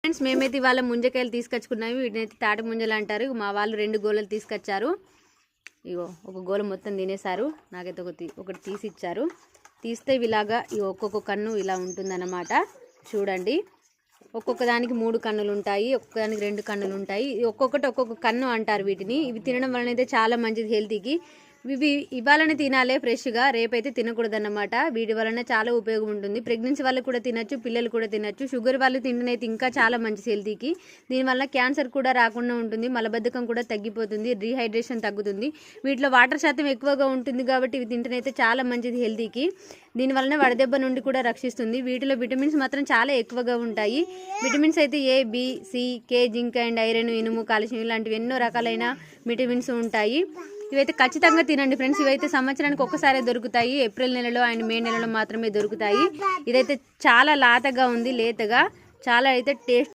Friends మేమైతే ఇవాళ ముంజకాయలు తీసుకొచ్చుకున్నాము. వీటినైతే తాటి ముంజలు అంటారు. మా వాళ్ళు 2 గోళలు తీసుకొచ్చారు. ఇగో ఒక గోళ మొత్తం తినేశారు. నాకైతే ఒకటి తీసి ఇచ్చారు. తీస్తే ఇలాగా ఒక్కొక్క కన్ను ఇలా ఉంటుందన్నమాట. చూడండి, ఒక్కొక్క దానికి 3 కన్నులు ఉంటాయి, ఒక్కొక్క దానికి 2 కన్నులు ఉంటాయి. ఒక్కొక్కటి ఒక్కొక్క కన్ను అంటారు వీటిని. ఇవి తినడం వలన అయితే చాలా మంచిది హెల్తీకి. ఇవి ఇవాళనే తినాలే ఫ్రెష్గా, రేపైతే తినకూడదన్నమాట. వీటి వలన చాలా ఉపయోగం ఉంటుంది. ప్రెగ్నెన్సీ వాళ్ళు కూడా తినచ్చు, పిల్లలు కూడా తినచ్చు. షుగర్ వాళ్ళు తింటేనైతే ఇంకా చాలా మంచిది హెల్తీకి. దీనివల్ల క్యాన్సర్ కూడా రాకుండా ఉంటుంది, మలబద్ధకం కూడా తగ్గిపోతుంది, డీహైడ్రేషన్ తగ్గుతుంది. వీటిలో వాటర్ శాతం ఎక్కువగా ఉంటుంది కాబట్టి ఇవి తింటేనైతే చాలా మంచిది హెల్తీకి. దీనివలన వడదెబ్బ నుండి కూడా రక్షిస్తుంది. వీటిలో విటమిన్స్ మాత్రం చాలా ఎక్కువగా ఉంటాయి. విటమిన్స్ అయితే A, B, C, K, zinc and iron, ఇనుము, కాల్షియం ఇలాంటివి ఎన్నో రకాలైన విటమిన్స్ ఉంటాయి. ఇవైతే ఖచ్చితంగా తినండి ఫ్రెండ్స్. ఇవైతే సంవత్సరానికి ఒక్కసారే దొరుకుతాయి. ఏప్రిల్ నెలలో అండ్ మే నెలలో మాత్రమే దొరుకుతాయి. ఇదైతే చాలా లేతగా ఉంది, చాలా అయితే టేస్ట్